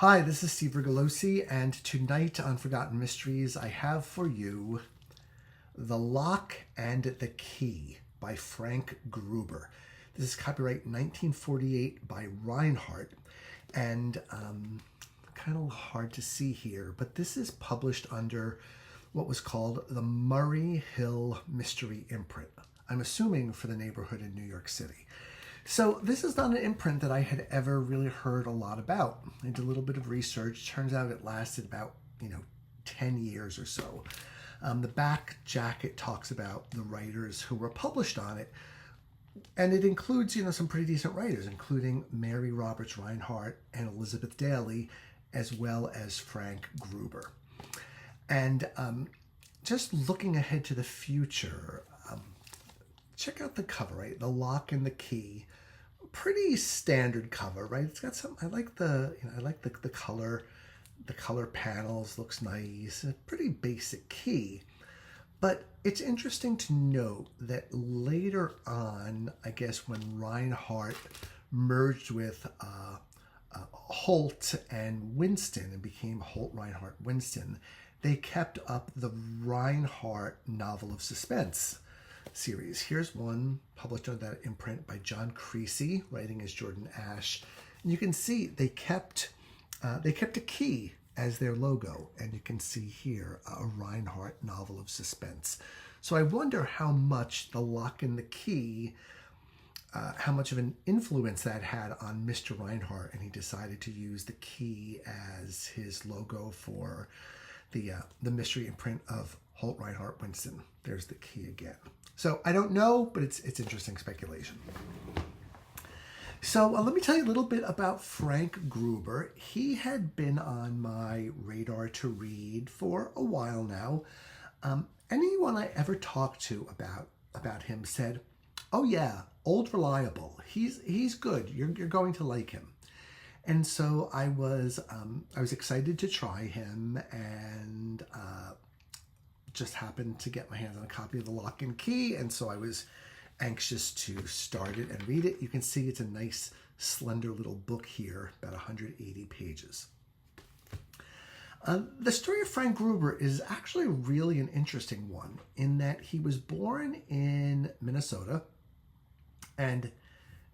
Hi, this is Steve Rigolosi, and tonight on Forgotten Mysteries, I have for you The Lock and the Key by Frank Gruber. This is copyright 1948 by Reinhardt, and kind of hard to see here, but this is published under what was called the Murray Hill Mystery Imprint. I'm assuming for the neighborhood in New York City. So this is not an imprint that I had ever really heard a lot about. I did a little bit of research. Turns out it lasted about, 10 years or so. The back jacket talks about the writers who were published on it. And it includes, some pretty decent writers, including Mary Roberts Reinhardt and Elizabeth Daly, as well as Frank Gruber. And just looking ahead to the future, check out the cover, right? The Lock and the Key. Pretty standard cover, right? It's got some, I like the color. The color panels looks nice. A pretty basic key. But it's interesting to note that later on, I guess when Reinhardt merged with Holt and Winston and became Holt, Reinhardt, Winston, they kept up the Reinhardt novel of suspense series. Here's one published on that imprint by John Creasy, writing as Jordan Ash. And you can see they kept a key as their logo, and you can see here a Reinhardt novel of suspense. So I wonder how much The Lock and the Key, how much of an influence that had on Mr. Reinhardt, and he decided to use the key as his logo for the mystery imprint of Holt, Reinhardt, Winston. There's the key again. So I don't know, but it's interesting speculation. So let me tell you a little bit about Frank Gruber. He had been on my radar to read for a while now. Anyone I ever talked to about him said, "Oh yeah, old reliable. He's good. You're going to like him." And so I was excited to try him, and just happened to get my hands on a copy of The Lock and Key, and so I was anxious to start it and read it. You can see it's a nice, slender little book here, about 180 pages. The story of Frank Gruber is actually really an interesting one in that he was born in Minnesota, and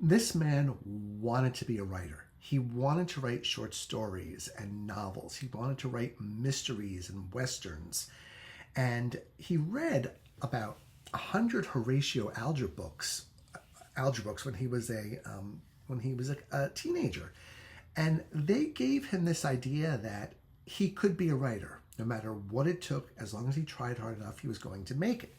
this man wanted to be a writer. He wanted to write short stories and novels. He wanted to write mysteries and westerns. And he read about 100 Horatio Alger books when he was a teenager, and they gave him this idea that he could be a writer, no matter what it took. As long as he tried hard enough, he was going to make it.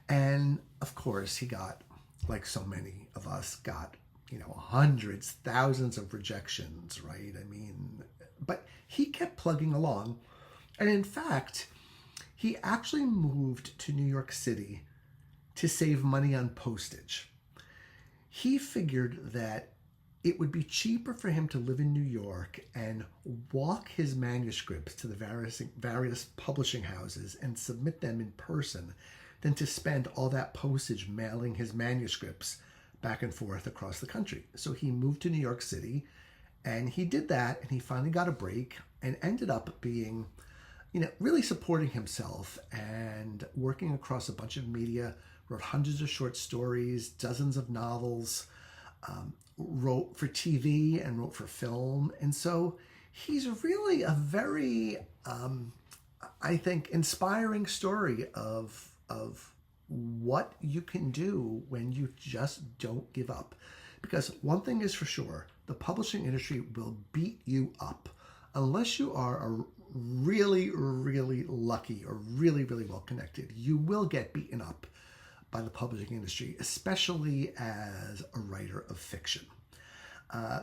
And of course, he got, like so many of us, got hundreds, thousands of rejections, right? I mean, but he kept plugging along, and in fact, he actually moved to New York City to save money on postage. He figured that it would be cheaper for him to live in New York and walk his manuscripts to the various publishing houses and submit them in person than to spend all that postage mailing his manuscripts back and forth across the country. So he moved to New York City, and he did that, and he finally got a break and ended up being really supporting himself and working across a bunch of media, wrote hundreds of short stories, dozens of novels, wrote for TV and wrote for film. And so he's really a very, I think, inspiring story of what you can do when you just don't give up. Because one thing is for sure, the publishing industry will beat you up unless you are a really, really lucky or really, really well connected. You will get beaten up by the publishing industry, especially as a writer of fiction.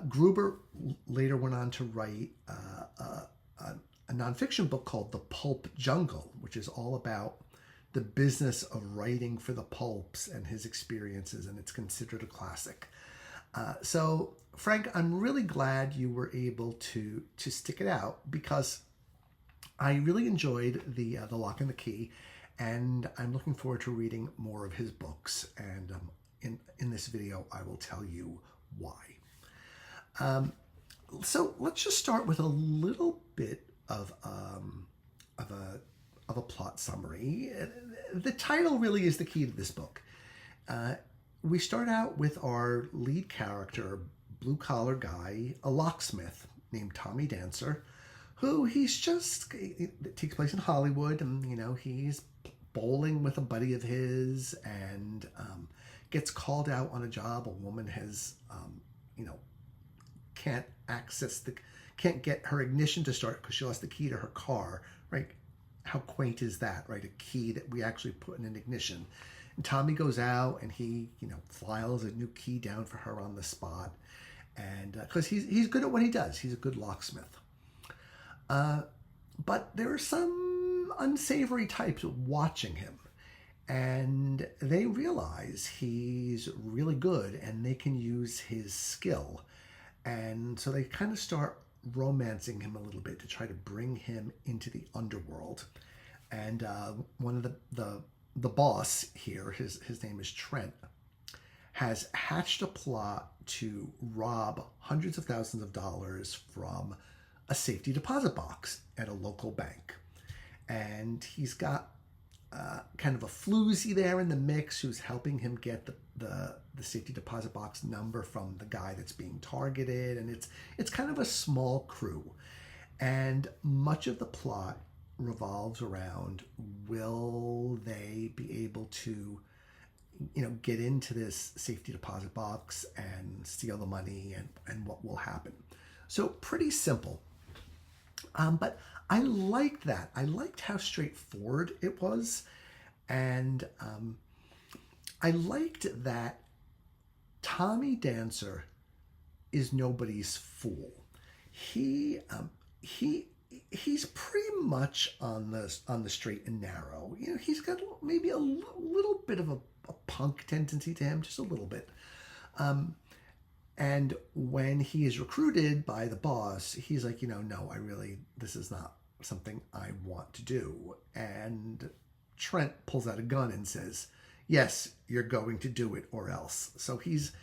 Gruber later went on to write a nonfiction book called The Pulp Jungle, which is all about the business of writing for the pulps and his experiences, and it's considered a classic. So, Frank, I'm really glad you were able to stick it out, because I really enjoyed the Lock and the Key, and I'm looking forward to reading more of his books. And in this video, I will tell you why. So let's just start with a little bit of of a of a plot summary. The title really is the key to this book. We start out with our lead character, blue collar guy, a locksmith named Tommy Dancer, who it takes place in Hollywood, and he's bowling with a buddy of his, and gets called out on a job. A woman has you know can't can't get her ignition to start because she lost the key to her car, right? How quaint is that, right? A key that we actually put in an ignition. And Tommy goes out and he files a new key down for her on the spot, and because he's good at what he does. He's a good locksmith. But there are some unsavory types watching him, and they realize he's really good and they can use his skill. And so they kind of start romancing him a little bit to try to bring him into the underworld. And one of the boss here, his name is Trent, has hatched a plot to rob hundreds of thousands of dollars from a safety deposit box at a local bank. And he's got kind of a floozy there in the mix who's helping him get the safety deposit box number from the guy that's being targeted. And it's kind of a small crew. And much of the plot revolves around, will they be able to get into this safety deposit box and steal the money, and what will happen. So pretty simple. But I liked that. I liked how straightforward it was. And I liked that Tommy Dancer is nobody's fool. He's pretty much on the straight and narrow. He's got maybe a little bit of a punk tendency to him, just a little bit. And when he is recruited by the boss, he's like, no, this is not something I want to do. And Trent pulls out a gun and says, yes, you're going to do it or else. So he's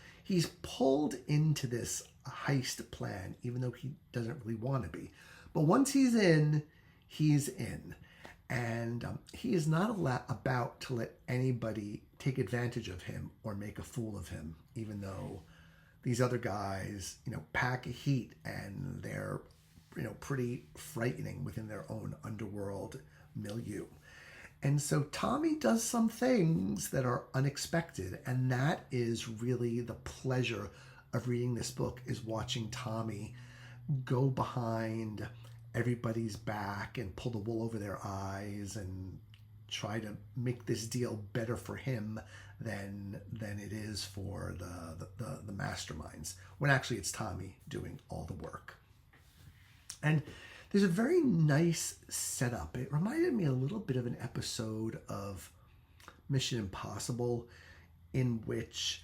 pulled into this heist plan, even though he doesn't really want to be. But once he's in, he's in. And he is not about to let anybody take advantage of him or make a fool of him, even though these other guys, pack a heat, and they're, pretty frightening within their own underworld milieu. And so Tommy does some things that are unexpected, and that is really the pleasure of reading this book, is watching Tommy go behind everybody's back and pull the wool over their eyes and try to make this deal better for him than it is for the masterminds, when actually it's Tommy doing all the work. And there's a very nice setup. It reminded me a little bit of an episode of Mission Impossible, in which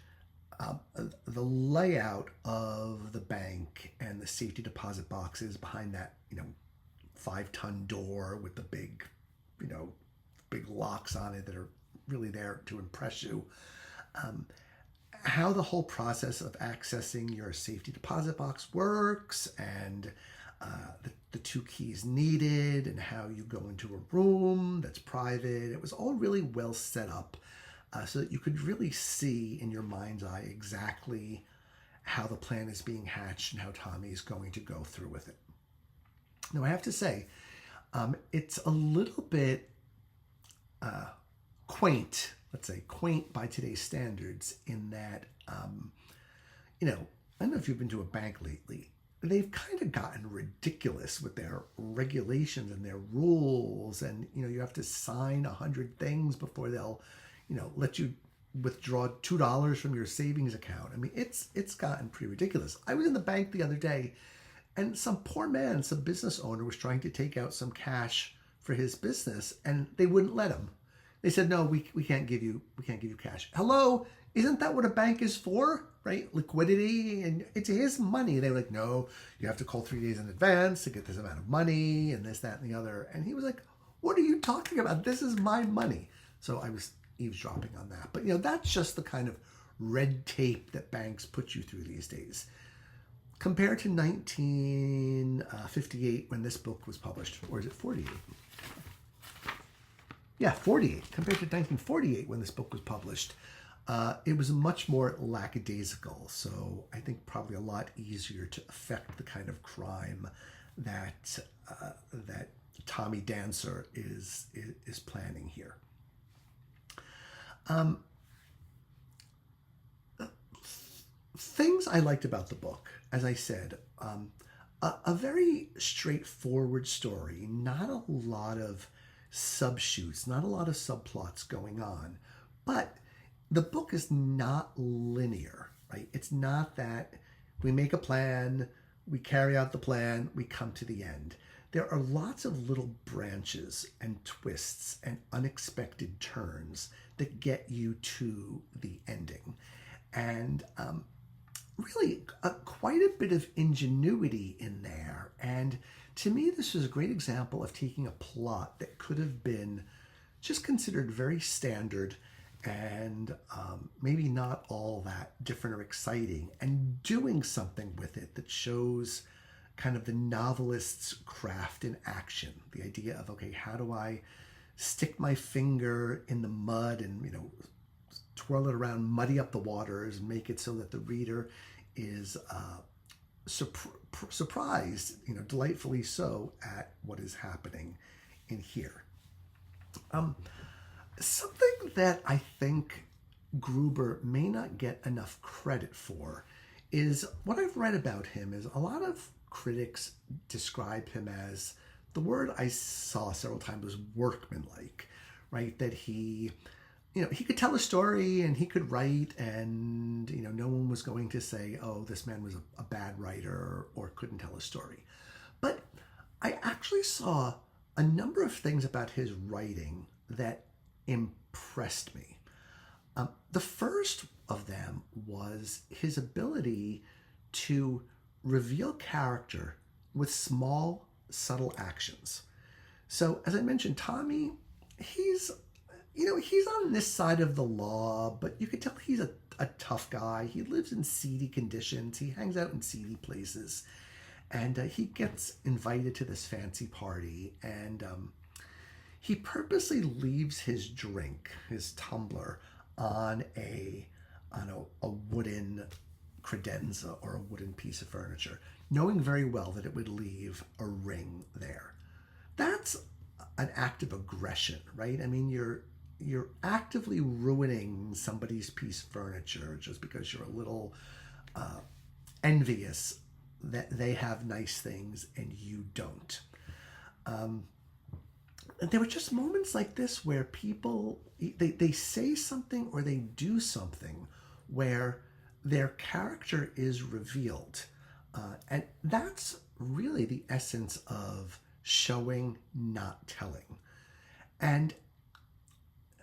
the layout of the bank and the safety deposit boxes behind that 5-ton door with the big locks on it that are really there to impress you. How the whole process of accessing your safety deposit box works, and the 2 keys needed, and how you go into a room that's private. It was all really well set up, so that you could really see in your mind's eye exactly how the plan is being hatched and how Tommy is going to go through with it. Now, I have to say, it's a little bit quaint, let's say quaint by today's standards, in that, I don't know if you've been to a bank lately. They've kind of gotten ridiculous with their regulations and their rules, and you have to sign 100 things before they'll let you withdraw $2 from your savings account. I mean, it's gotten pretty ridiculous. I was in the bank the other day, and some poor man, some business owner, was trying to take out some cash for his business, and they wouldn't let him. They said, no, we can't give you cash. Hello, isn't that what a bank is for? Right? Liquidity, and it's his money. They were like, no, you have to call 3 days in advance to get this amount of money, and this, that, and the other. And he was like, what are you talking about? This is my money. So I was eavesdropping on that. But that's just the kind of red tape that banks put you through these days. compared to 1958 when this book was published, or is it 48? Yeah, 48. Compared to 1948 when this book was published, it was much more lackadaisical. So I think probably a lot easier to affect the kind of crime that that Tommy Dancer is planning here. Things I liked about the book, as I said, a very straightforward story, not a lot of subshoots, not a lot of subplots going on, but the book is not linear, right? It's not that we make a plan, we carry out the plan, we come to the end. There are lots of little branches and twists and unexpected turns that get you to the ending. And really quite a bit of ingenuity in there. And to me, this was a great example of taking a plot that could have been just considered very standard and maybe not all that different or exciting, and doing something with it that shows kind of the novelist's craft in action. The idea of, okay, how do I stick my finger in the mud and, you know, twirl it around, muddy up the waters, and make it so that the reader is surprised, you know, delightfully so, at what is happening in here. Something that I think Gruber may not get enough credit for is what I've read about him is a lot of critics describe him as, the word I saw several times was workmanlike, right? That he, you know, he could tell a story and he could write, and, you know, no one was going to say, oh, this man was a bad writer or couldn't tell a story. But I actually saw a number of things about his writing that impressed me. The first of them was his ability to reveal character with small, subtle actions. So, as I mentioned, Tommy, he's on this side of the law, but you could tell he's a tough guy. He lives in seedy conditions. He hangs out in seedy places. And he gets invited to this fancy party, and he purposely leaves his drink, his tumbler, on a wooden credenza or a wooden piece of furniture, knowing very well that it would leave a ring there. That's an act of aggression, right? I mean, you're actively ruining somebody's piece of furniture just because you're a little envious that they have nice things and you don't. There were just moments like this where people, they say something or they do something where their character is revealed. And that's really the essence of showing, not telling. And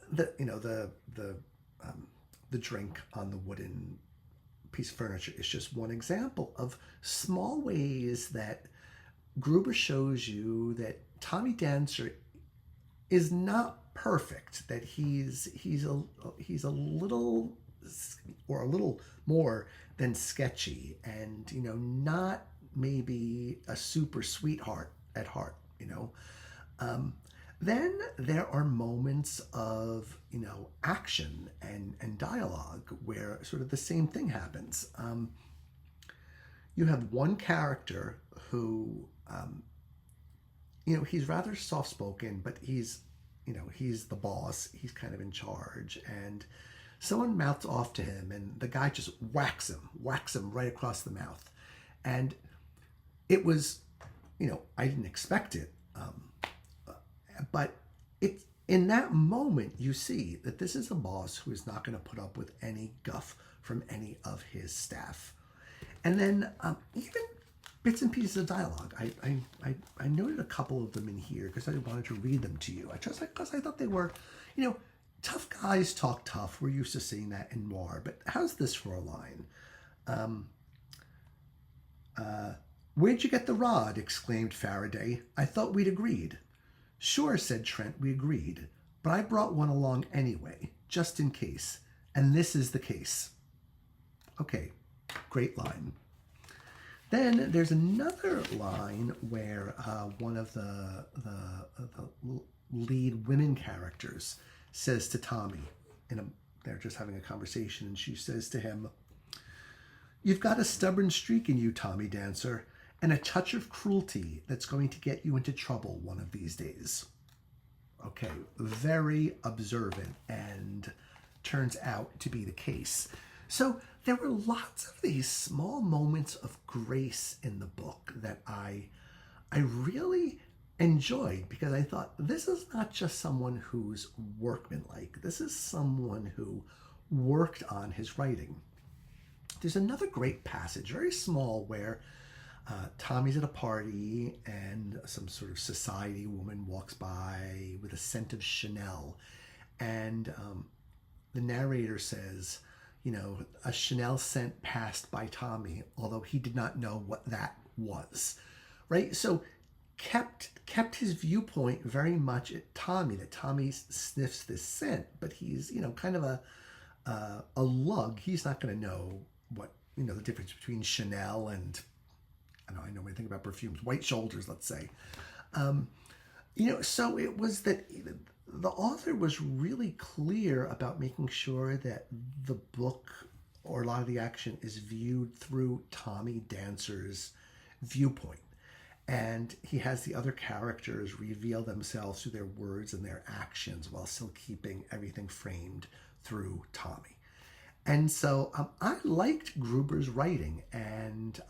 the drink on the wooden piece of furniture is just one example of small ways that Gruber shows you that Tommy Dancer is not perfect, that he's a little, or a little more than sketchy, and, you know, not maybe a super sweetheart at heart, you know. Then there are moments of, you know, action and dialogue where sort of the same thing happens. You have one character who, you know, he's rather soft-spoken, but he's the boss. He's kind of in charge, and someone mouths off to him, and the guy just whacks him right across the mouth. And it was, you know, I didn't expect it, but it's in that moment you see that this is a boss who is not going to put up with any guff from any of his staff. And then even bits and pieces of dialogue. I noted a couple of them in here because I wanted to read them to you. Because I thought they were, you know, tough guys talk tough. We're used to seeing that in noir. But how's this for a line? Where'd you get the rod? Exclaimed Faraday. I thought we'd agreed. Sure, said Trent, we agreed. But I brought one along anyway, just in case. And this is the case. Okay, great line. Then there's another line where one of the lead women characters says to Tommy, they're just having a conversation, and she says to him, "You've got a stubborn streak in you, Tommy Dancer, and a touch of cruelty that's going to get you into trouble one of these days." Okay, very observant, and turns out to be the case. So there were lots of these small moments of grace in the book that I really enjoyed, because I thought, this is not just someone who's workmanlike. This is someone who worked on his writing. There's another great passage, very small, where Tommy's at a party and some sort of society woman walks by with a scent of Chanel. And the narrator says, a Chanel scent passed by Tommy, although he did not know what that was, right? So kept his viewpoint very much at Tommy, that Tommy sniffs this scent, but he's, kind of a lug. He's not going to know what, the difference between Chanel and, I know when I think about perfumes, white shoulders, let's say. So it was that the author was really clear about making sure that the book, or a lot of the action, is viewed through Tommy Dancer's viewpoint. And he has the other characters reveal themselves through their words and their actions, while still keeping everything framed through Tommy. And so I liked Gruber's writing, and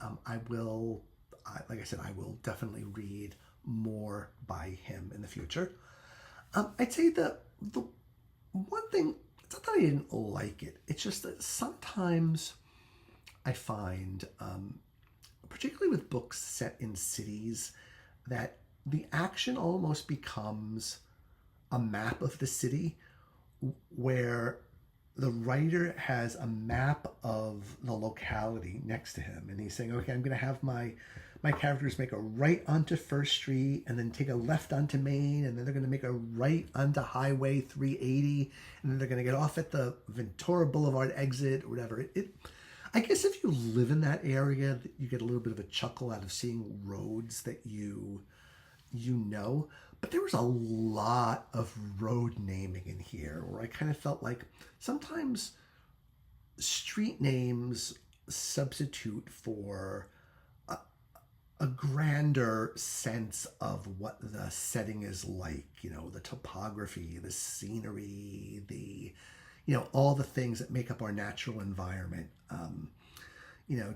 like I said, I will definitely read more by him in the future. I'd say the one thing, it's not that I didn't like it, it's just that sometimes I find, particularly with books set in cities, that the action almost becomes a map of the city, where the writer has a map of the locality next to him, and he's saying, okay, I'm going to have my characters make a right onto First Street, and then take a left onto Main, and then they're going to make a right onto Highway 380, and then they're going to get off at the Ventura Boulevard exit, or whatever. I guess if you live in that area, you get a little bit of a chuckle out of seeing roads that you know. But there was a lot of road naming in here, where I kind of felt like sometimes street names substitute for a grander sense of what the setting is like, the topography, the scenery, all the things that make up our natural environment,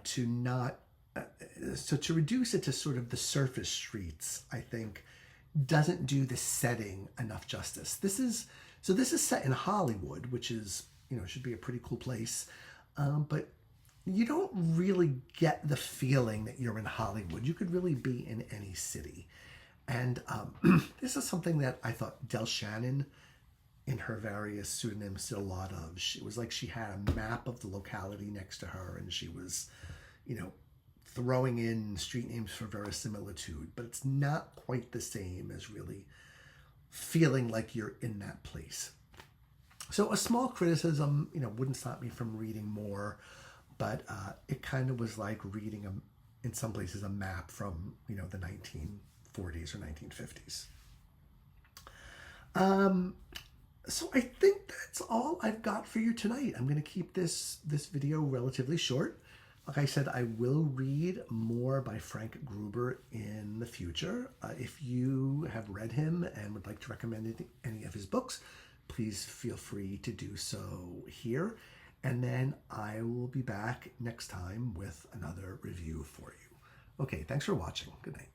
to reduce it to sort of the surface streets, I think, doesn't do the setting enough justice. This is set in Hollywood, which is, should be a pretty cool place, but you don't really get the feeling that you're in Hollywood. You could really be in any city. And this is something that I thought Del Shannon, in her various pseudonyms, did a lot of. It was like she had a map of the locality next to her, and she was, throwing in street names for verisimilitude, but it's not quite the same as really feeling like you're in that place. So a small criticism, wouldn't stop me from reading more, but it kind of was like reading, in some places, a map from, the 1940s or 1950s. So I think that's all I've got for you tonight. I'm going to keep this video relatively short. Like I said, I will read more by Frank Gruber in the future. If you have read him and would like to recommend any of his books, please feel free to do so here. And then I will be back next time with another review for you. Okay, thanks for watching. Good night.